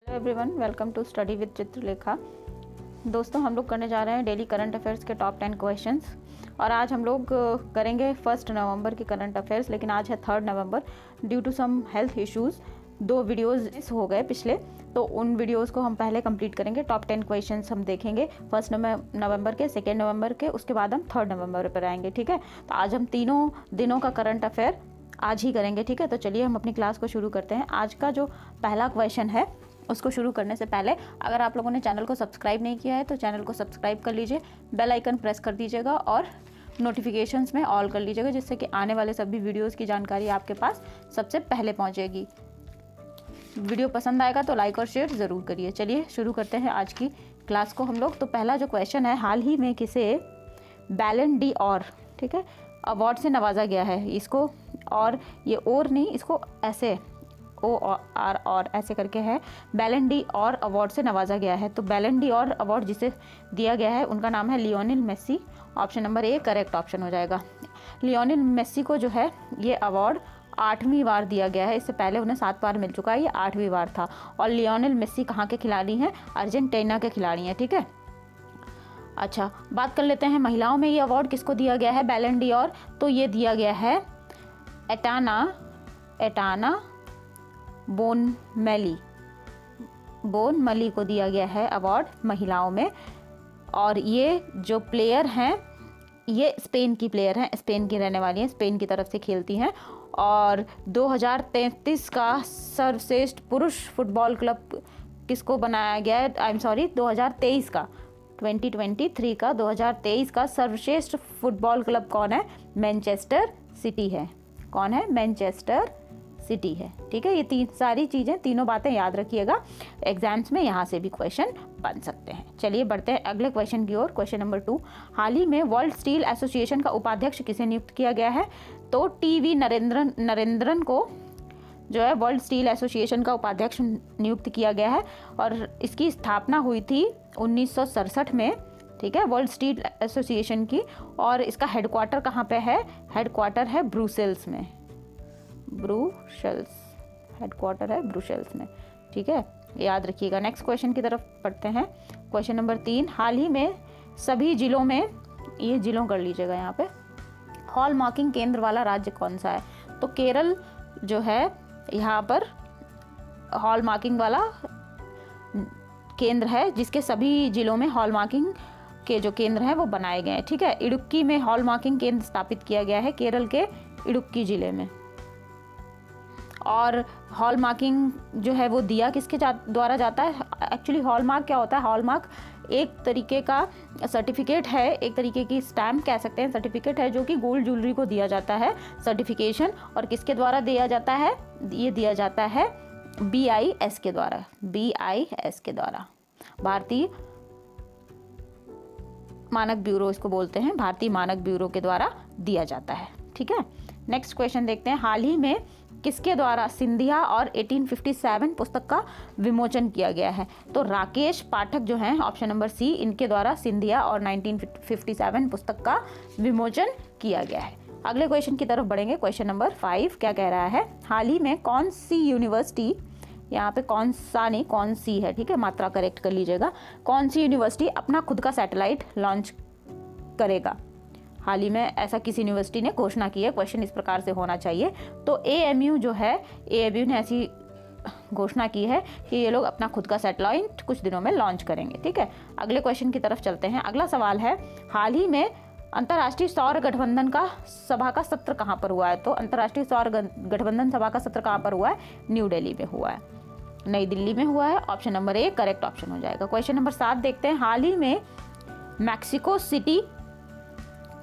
Everyone, welcome to study with Chitralekha. दोस्तों, हम लोग करने जा रहे हैं डेली करंट अफेयर्स के टॉप 10 क्वेश्चंस और आज हम लोग करेंगे 1 नवंबर के करंट अफेयर्स, लेकिन आज है 3 नवंबर। Due to some health issues 2 videos miss हो गए पिछले, तो उन वीडियोज़ को हम पहले कंप्लीट करेंगे। टॉप 10 क्वेश्चंस हम देखेंगे 1 नवंबर के, 2 नवंबर के, उसके बाद हम 3 नवंबर पर आएंगे। ठीक है, तो आज हम तीनों दिनों का करंट अफेयर आज ही करेंगे। ठीक है, तो चलिए हम अपनी क्लास को शुरू करते हैं। आज का जो पहला क्वेश्चन है उसको शुरू करने से पहले अगर आप लोगों ने चैनल को सब्सक्राइब नहीं किया है तो चैनल को सब्सक्राइब कर लीजिए, बेल आइकन प्रेस कर दीजिएगा और नोटिफिकेशंस में ऑल कर लीजिएगा, जिससे कि आने वाले सभी वीडियोस की जानकारी आपके पास सबसे पहले पहुंचेगी। वीडियो पसंद आएगा तो लाइक और शेयर ज़रूर करिए। चलिए शुरू करते हैं आज की क्लास को हम लोग। तो पहला जो क्वेश्चन है, हाल ही में किसे बैलन डी और, ठीक है, अवार्ड से नवाजा गया है। इसको और ये और नहीं, इसको ऐसे OR और ऐसे करके है, बैलन डी और अवार्ड से नवाजा गया है। तो बैलन डी और अवार्ड जिसे दिया गया है उनका नाम है Lionel Messi. Option number A correct option हो जाएगा। लियोनेल मेसी को जो है ये अवार्ड 8वीं बार दिया गया है। इससे पहले उन्हें 7 बार मिल चुका है, ये 8वीं बार था। और लियोनेल मेसी कहाँ के खिलाड़ी हैं? अर्जेंटीना के खिलाड़ी हैं। ठीक है, अच्छा बात कर लेते हैं महिलाओं में ये अवार्ड किसको दिया गया है बैलन डी और। तो ये दिया गया है एटाना बोनमली को दिया गया है अवार्ड महिलाओं में। और ये जो प्लेयर हैं ये स्पेन की प्लेयर हैं, स्पेन की रहने वाली हैं, स्पेन की तरफ से खेलती हैं। और 2033 का सर्वश्रेष्ठ पुरुष फुटबॉल क्लब किसको बनाया गया है? 2023 का 2023 का 2023 का सर्वश्रेष्ठ फुटबॉल क्लब कौन है? मैनचेस्टर सिटी है। कौन है? मैनचेस्टर सिटी है। ठीक है, ये सारी चीज़ें, तीनों बातें याद रखिएगा, एग्जाम्स में यहाँ से भी क्वेश्चन बन सकते हैं। चलिए बढ़ते हैं अगले क्वेश्चन की ओर। क्वेश्चन नंबर 2, हाल ही में वर्ल्ड स्टील एसोसिएशन का उपाध्यक्ष किसे नियुक्त किया गया है? तो टीवी नरेंद्रन को जो है वर्ल्ड स्टील एसोसिएशन का उपाध्यक्ष नियुक्त किया गया है। और इसकी स्थापना हुई थी 1967 में। ठीक है, वर्ल्ड स्टील एसोसिएशन की। और इसका हेडक्वार्टर कहाँ पे है? हेडक्वार्टर है ब्रुसेल्स में। हेडक्वार्टर है ब्रुसेल्स में। ठीक है, याद रखिएगा। नेक्स्ट क्वेश्चन की तरफ पढ़ते हैं। क्वेश्चन नंबर 3, हाल ही में सभी जिलों में, ये जिलों कर लीजिएगा यहाँ पे, हॉल मार्किंग केंद्र वाला राज्य कौन सा है? तो केरल जो है यहाँ पर हॉल मार्किंग वाला केंद्र है, जिसके सभी जिलों में हॉल मार्किंग के जो केंद्र हैं वो बनाए गए हैं। ठीक है, इडुक्की में हॉल मार्किंग केंद्र स्थापित किया गया है, केरल के इडुक्की जिले में। और हॉल मार्किंग जो है वो दिया किसके द्वारा जाता है? एक्चुअली हॉल मार्क क्या होता है? हॉल मार्क एक तरीके का सर्टिफिकेट है, एक तरीके की स्टैम्प कह सकते हैं, सर्टिफिकेट है जो कि गोल्ड ज्वेलरी को दिया जाता है, सर्टिफिकेशन। और किसके द्वारा दिया जाता है? ये दिया जाता है BIS के द्वारा। BIS के द्वारा, भारतीय मानक ब्यूरो इसको बोलते हैं, भारतीय मानक ब्यूरो के द्वारा दिया जाता है। ठीक है, नेक्स्ट क्वेश्चन देखते हैं। हाल ही में किसके द्वारा सिंधिया और 1857 पुस्तक का विमोचन किया गया है? तो राकेश पाठक जो हैं, ऑप्शन नंबर सी, इनके द्वारा सिंधिया और 1957 पुस्तक का विमोचन किया गया है। अगले क्वेश्चन की तरफ बढ़ेंगे। क्वेश्चन नंबर 5 क्या कह रहा है? हाल ही में कौन सी यूनिवर्सिटी, यहाँ पे कौन सा नहीं कौन सी है, ठीक है, मात्रा करेक्ट कर लीजिएगा, कौन सी यूनिवर्सिटी अपना खुद का सैटेलाइट लॉन्च करेगा? हाल ही में ऐसा किसी यूनिवर्सिटी ने घोषणा की है। क्वेश्चन इस प्रकार से होना चाहिए। तो AMU जो है, AMU ने ऐसी घोषणा की है कि ये लोग अपना खुद का सैटेलाइट कुछ दिनों में लॉन्च करेंगे। ठीक है, अगले क्वेश्चन की तरफ चलते हैं। अगला सवाल है, हाल ही में अंतर्राष्ट्रीय सौर गठबंधन का सभा का सत्र कहाँ पर हुआ है? तो अंतर्राष्ट्रीय सौर गठबंधन सभा का सत्र कहाँ पर हुआ है? न्यू दिल्ली में हुआ है, नई दिल्ली में हुआ है। Option number A correct option हो जाएगा। क्वेश्चन नंबर 7 देखते हैं। हाल ही में मैक्सिको सिटी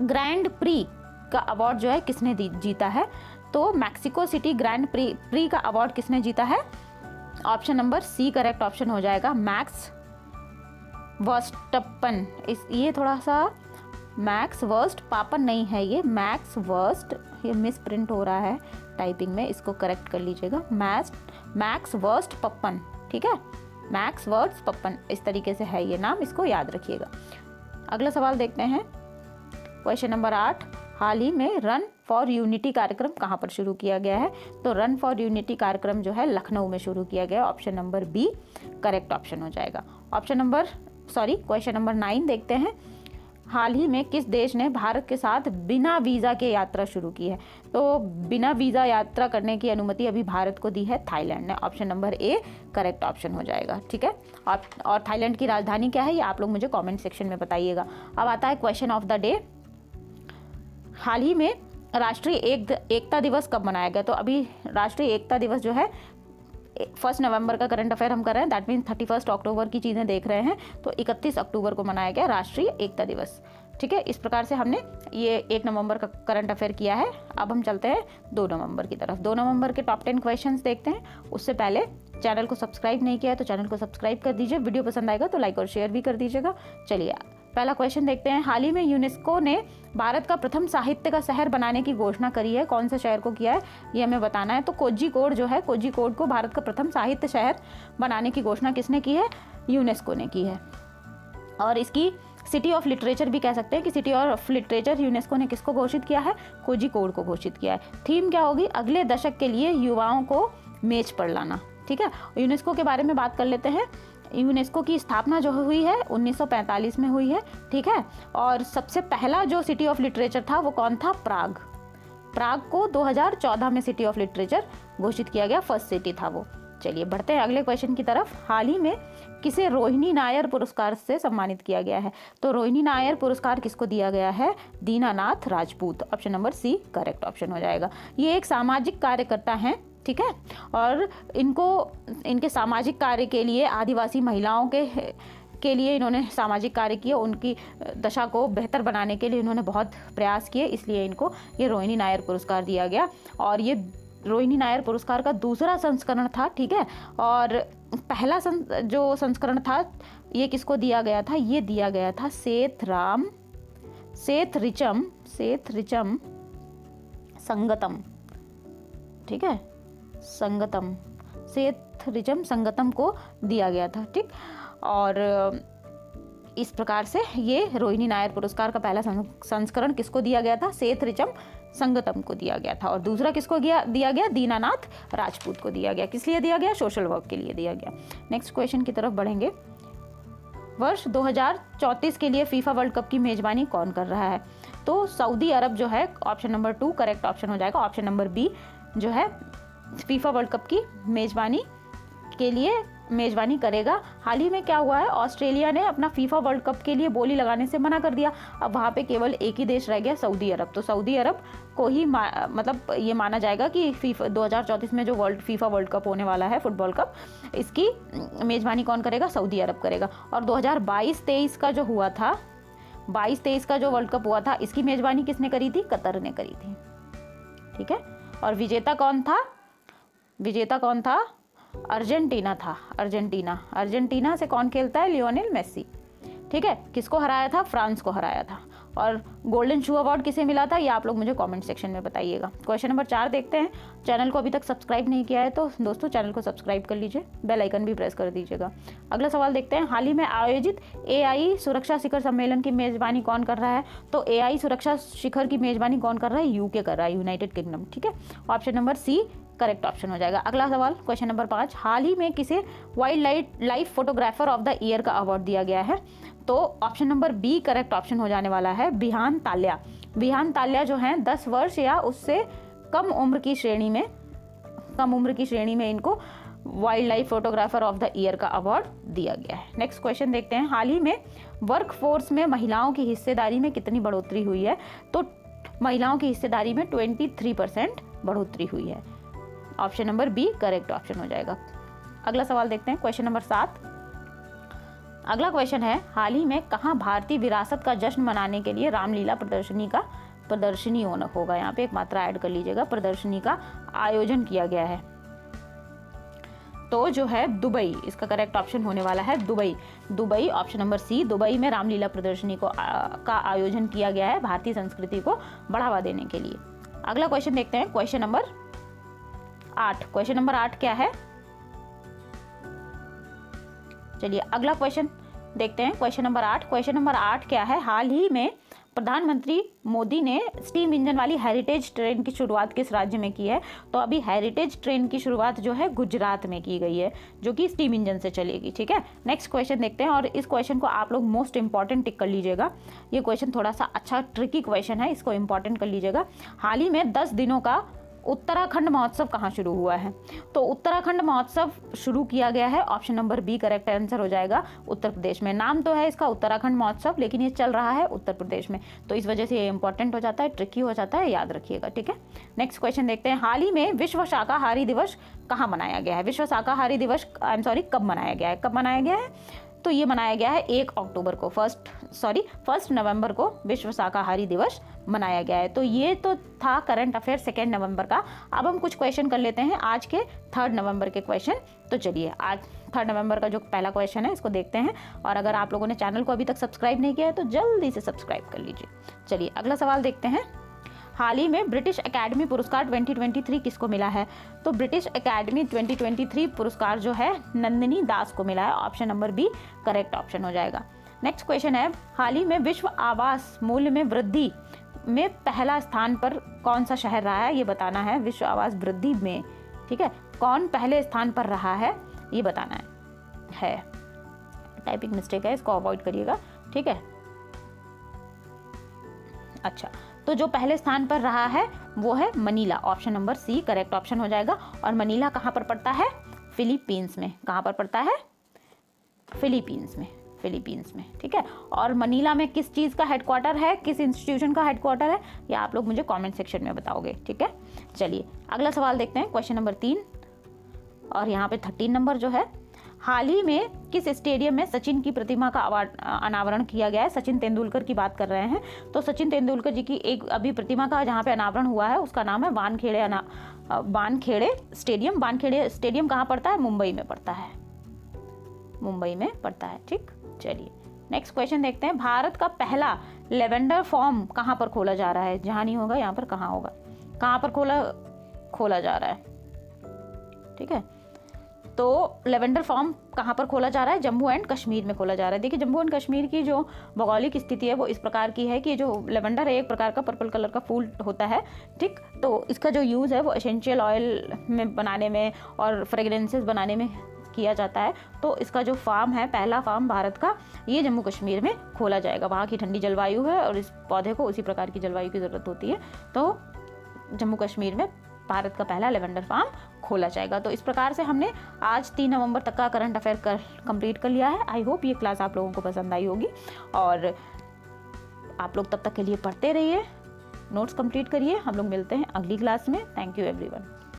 ग्रैंड प्री का अवार्ड जो है किसने जीता है? तो मैक्सिको सिटी ग्रैंड प्री का अवार्ड किसने जीता है? Option number C correct option हो जाएगा, मैक्स वर्स्टप्पन। ये थोड़ा सा मैक्स वर्स्ट पापन नहीं है, ये मैक्स वर्स्ट, ये मिस प्रिंट हो रहा है टाइपिंग में, इसको करेक्ट कर लीजिएगा। Max Verstappen. ठीक है, मैक्स वर्स्ट पप्पन, इस तरीके से है ये नाम, इसको याद रखिएगा। अगला सवाल देखते हैं। क्वेश्चन नंबर 8, हाल ही में रन फॉर यूनिटी कार्यक्रम कहाँ पर शुरू किया गया है? तो रन फॉर यूनिटी कार्यक्रम जो है लखनऊ में शुरू किया गया। Option number B correct option हो जाएगा। क्वेश्चन नंबर 9 देखते हैं। हाल ही में किस देश ने भारत के साथ बिना वीज़ा के यात्रा शुरू की है? तो बिना वीज़ा यात्रा करने की अनुमति अभी भारत को दी है थाईलैंड ने। Option number A correct option हो जाएगा। ठीक है, और थाईलैंड की राजधानी क्या है ये आप लोग मुझे कमेंट सेक्शन में बताइएगा। अब आता है क्वेश्चन ऑफ द डे। हाल ही में राष्ट्रीय एकता दिवस कब मनाया गया? तो अभी राष्ट्रीय एकता दिवस जो है 1 नवंबर का करंट अफेयर हम कर रहे हैं, दैट मीन्स 31 अक्टूबर की चीज़ें देख रहे हैं, तो 31 अक्टूबर को मनाया गया राष्ट्रीय एकता दिवस। ठीक है, इस प्रकार से हमने ये 1 नवंबर का करंट अफेयर किया है। अब हम चलते हैं 2 नवंबर की तरफ। 2 नवंबर के टॉप 10 क्वेश्चंस देखते हैं। उससे पहले चैनल को सब्सक्राइब नहीं किया है तो चैनल को सब्सक्राइब कर दीजिए। वीडियो पसंद आएगा तो लाइक और शेयर भी कर दीजिएगा। चलिए पहला क्वेश्चन देखते हैं। हाल ही में यूनेस्को ने भारत का प्रथम साहित्य का शहर बनाने की घोषणा करी है। कौन से शहर को किया है ये हमें बताना है। तो कोझिकोड जो है, कोझिकोड को भारत का प्रथम साहित्य शहर बनाने की घोषणा किसने की है? यूनेस्को ने की है। और इसकी सिटी ऑफ लिटरेचर भी कह सकते हैं कि सिटी ऑफ लिटरेचर यूनेस्को ने किसको घोषित किया है? कोझिकोड को घोषित किया है। थीम क्या होगी? अगले दशक के लिए युवाओं को मेज पर लाना। ठीक है, यूनेस्को के बारे में बात कर लेते हैं। यूनेस्को की स्थापना जो हुई है 1945 में हुई है। ठीक है, और सबसे पहला जो सिटी ऑफ लिटरेचर था वो कौन था? प्राग। प्राग को 2014 में सिटी ऑफ लिटरेचर घोषित किया गया, फर्स्ट सिटी था वो। चलिए बढ़ते हैं अगले क्वेश्चन की तरफ। हाल ही में किसे रोहिणी नायर पुरस्कार से सम्मानित किया गया है? तो रोहिणी नायर पुरस्कार किसको दिया गया है? Dinanath Rajput. Option number C correct option हो जाएगा। ये एक सामाजिक कार्यकर्ता हैं। ठीक है, और इनके सामाजिक कार्य के लिए आदिवासी महिलाओं के लिए इन्होंने सामाजिक कार्य किए, उनकी दशा को बेहतर बनाने के लिए इन्होंने बहुत प्रयास किए, इसलिए इनको ये रोहिणी नायर पुरस्कार दिया गया। और ये रोहिणी नायर पुरस्कार का दूसरा संस्करण था। ठीक है, और पहला जो संस्करण था ये किसको दिया गया था? ये दिया गया था सेथरिचम संगतम। ठीक है, सेथरिचम संगतम को दिया गया था। ठीक, और इस प्रकार से ये रोहिणी नायर पुरस्कार का पहला संस्करण किसको दिया गया था? सेथरिचम संगतम को दिया गया था। और दूसरा किसको दिया गया? दीनानाथ राजपूत को दिया गया। किस लिए दिया गया? सोशल वर्क के लिए दिया गया। नेक्स्ट क्वेश्चन की तरफ बढ़ेंगे। वर्ष 2034 के लिए फीफा वर्ल्ड कप की मेजबानी कौन कर रहा है? तो सऊदी अरब जो है, ऑप्शन नंबर 2 करेक्ट ऑप्शन हो जाएगा। ऑप्शन नंबर बी जो है फीफा वर्ल्ड कप की मेजबानी करेगा। हाल ही में क्या हुआ है? ऑस्ट्रेलिया ने अपना फीफा वर्ल्ड कप के लिए बोली लगाने से मना कर दिया। अब वहाँ पे केवल एक ही देश रह गया, सऊदी अरब। तो सऊदी अरब को ही मतलब ये माना जाएगा कि फीफा 2034 में जो फीफा वर्ल्ड कप होने वाला है, फुटबॉल कप, इसकी मेजबानी कौन करेगा? सऊदी अरब करेगा। और 2022-23 का जो हुआ था, 22-23 का जो वर्ल्ड कप हुआ था, इसकी मेजबानी किसने करी थी? कतर ने करी थी। ठीक है, और विजेता कौन था? अर्जेंटीना था। अर्जेंटीना से कौन खेलता है? Lionel Messi. ठीक है, किसको हराया था? फ्रांस को हराया था। और गोल्डन शू अवार्ड किसे मिला था ये आप लोग मुझे कमेंट सेक्शन में बताइएगा। क्वेश्चन नंबर 4 देखते हैं। चैनल को अभी तक सब्सक्राइब नहीं किया है तो दोस्तों चैनल को सब्सक्राइब कर लीजिए, बेल आइकन भी प्रेस कर दीजिएगा। अगला सवाल देखते हैं। हाल ही में आयोजित AI सुरक्षा शिखर सम्मेलन की मेजबानी कौन कर रहा है? तो AI सुरक्षा शिखर की मेजबानी कौन कर रहा है? UK कर रहा है, यूनाइटेड किंगडम। ठीक है, option number C correct option हो जाएगा। अगला सवाल क्वेश्चन नंबर 5। हाल ही में किसे wildlife photographer of the year का अवार्ड दिया गया है? तो option number B correct option हो जाने वाला है। बिहान ताल्या जो हैं 10 वर्ष या उससे कम उम्र की श्रेणी में इनको wild life photographer of the year का अवार्ड दिया गया है। नेक्स्ट क्वेश्चन देखते हैं। हाल ही में वर्क फोर्स में महिलाओं की हिस्सेदारी में कितनी बढ़ोतरी हुई है? तो महिलाओं की हिस्सेदारी में 23% बढ़ोतरी हुई है। Option number B correct option हो जाएगा। अगला सवाल देखते हैं क्वेश्चन नंबर 7। अगला क्वेश्चन है, हाल ही में कहाँ भारतीय विरासत का जश्न मनाने के लिए रामलीला प्रदर्शनी होगा? यहाँ पे एक मात्रा ऐड कर लीजिएगा, प्रदर्शनी का आयोजन किया गया है। तो जो है दुबई, इसका करेक्ट ऑप्शन होने वाला है Dubai. Option number C, Dubai में रामलीला प्रदर्शनी का आयोजन किया गया है भारतीय संस्कृति को बढ़ावा देने के लिए। अगला क्वेश्चन देखते हैं क्वेश्चन नंबर 8। क्वेश्चन नंबर 8 क्या है? चलिए अगला क्वेश्चन देखते हैं। क्वेश्चन नंबर 8 क्या है? हाल ही में प्रधानमंत्री मोदी ने स्टीम इंजन वाली हेरिटेज ट्रेन की शुरुआत किस राज्य में की है? तो अभी हेरिटेज ट्रेन की शुरुआत जो है गुजरात में की गई है, जो कि स्टीम इंजन से चलेगी। ठीक है, नेक्स्ट क्वेश्चन देखते हैं, और इस क्वेश्चन को आप लोग मोस्ट इंपॉर्टेंट टिक कर लीजिएगा। ये क्वेश्चन थोड़ा सा अच्छा ट्रिकी क्वेश्चन है, इसको इंपॉर्टेंट कर लीजिएगा। हाल ही में 10 दिनों का उत्तराखंड महोत्सव कहाँ शुरू हुआ है? तो उत्तराखंड महोत्सव शुरू किया गया है, option number B correct answer हो जाएगा, उत्तर प्रदेश में। नाम तो है इसका उत्तराखंड महोत्सव, लेकिन ये चल रहा है उत्तर प्रदेश में, तो इस वजह से ये इंपॉर्टेंट हो जाता है, ट्रिकी हो जाता है, याद रखिएगा। ठीक है, नेक्स्ट क्वेश्चन देखते हैं। हाल ही में विश्व शाकाहारी दिवस कहाँ मनाया गया है? विश्व शाकाहारी दिवस कब मनाया गया है? कब मनाया गया है? तो ये मनाया गया है 1 अक्टूबर को, 1 नवंबर को विश्व शाकाहारी दिवस मनाया गया है। तो ये तो था करंट अफेयर 2 नवंबर का। अब हम कुछ क्वेश्चन कर लेते हैं आज के 3 नवंबर के क्वेश्चन। तो चलिए आज 3 नवंबर का जो पहला क्वेश्चन है इसको देखते हैं, और अगर आप लोगों ने चैनल को अभी तक सब्सक्राइब नहीं किया है तो जल्दी से सब्सक्राइब कर लीजिए। चलिए अगला सवाल देखते हैं। हाल ही में ब्रिटिश एकेडमी पुरस्कार 2023 किसको मिला है? तो ब्रिटिश एकेडमी 2023 पुरस्कार जो है नंदिनी दास को मिला है, option number B correct option हो जाएगा। नेक्स्ट क्वेश्चन है, हाल ही में विश्व आवास मूल्य में वृद्धि में पहला स्थान पर कौन सा शहर रहा है? ये बताना है, विश्व आवास वृद्धि में। ठीक है, कौन पहले स्थान पर रहा है ये बताना है। टाइपिंग मिस्टेक है, इसको अवॉइड करिएगा। ठीक है, अच्छा, तो जो पहले स्थान पर रहा है वो है Manila, option number C correct option हो जाएगा। और मनीला कहाँ पर पड़ता है? फिलीपींस में। कहाँ पर पड़ता है? फिलीपींस में। ठीक है, और मनीला में किस चीज़ का हेडक्वार्टर है, किस इंस्टीट्यूशन का हेडक्वार्टर है, ये आप लोग मुझे कमेंट सेक्शन में बताओगे। ठीक है, चलिए अगला सवाल देखते हैं, क्वेश्चन नंबर 3, और यहाँ पे 13 नंबर जो है, हाल ही में किस स्टेडियम में सचिन की प्रतिमा का अनावरण किया गया है? सचिन तेंदुलकर की बात कर रहे हैं, तो सचिन तेंदुलकर जी की एक अभी प्रतिमा का जहाँ पे अनावरण हुआ है उसका नाम है वानखेड़े स्टेडियम। वानखेड़े स्टेडियम कहाँ पड़ता है? मुंबई में पड़ता है। ठीक, चलिए नेक्स्ट क्वेश्चन देखते हैं। भारत का पहला लेवेंडर फार्म कहाँ पर खोला जा रहा है? जहाँ नहीं होगा यहाँ पर कहाँ होगा? कहाँ पर खोला जा रहा है? ठीक है, तो लेवेंडर फार्म कहाँ पर खोला जा रहा है? जम्मू एंड कश्मीर में खोला जा रहा है। देखिए, जम्मू एंड कश्मीर की जो भौगोलिक स्थिति है वो इस प्रकार की है कि जो लेवेंडर है एक प्रकार का पर्पल कलर का फूल होता है। ठीक, तो इसका जो यूज़ है वो एसेंशियल ऑयल में बनाने में और फ्रेग्रेंसेस बनाने में किया जाता है। तो इसका जो फार्म है, पहला फार्म भारत का, ये जम्मू कश्मीर में खोला जाएगा। वहाँ की ठंडी जलवायु है और इस पौधे को उसी प्रकार की जलवायु की ज़रूरत होती है, तो जम्मू कश्मीर में भारत का पहला लेवेंडर फार्म खोला जाएगा। तो इस प्रकार से हमने आज 3 नवंबर तक का करंट अफेयर कंप्लीट कर लिया है। आई होप ये क्लास आप लोगों को पसंद आई होगी, और आप लोग तब तक के लिए पढ़ते रहिए, नोट्स कंप्लीट करिए। हम लोग मिलते हैं अगली क्लास में। Thank you everyone.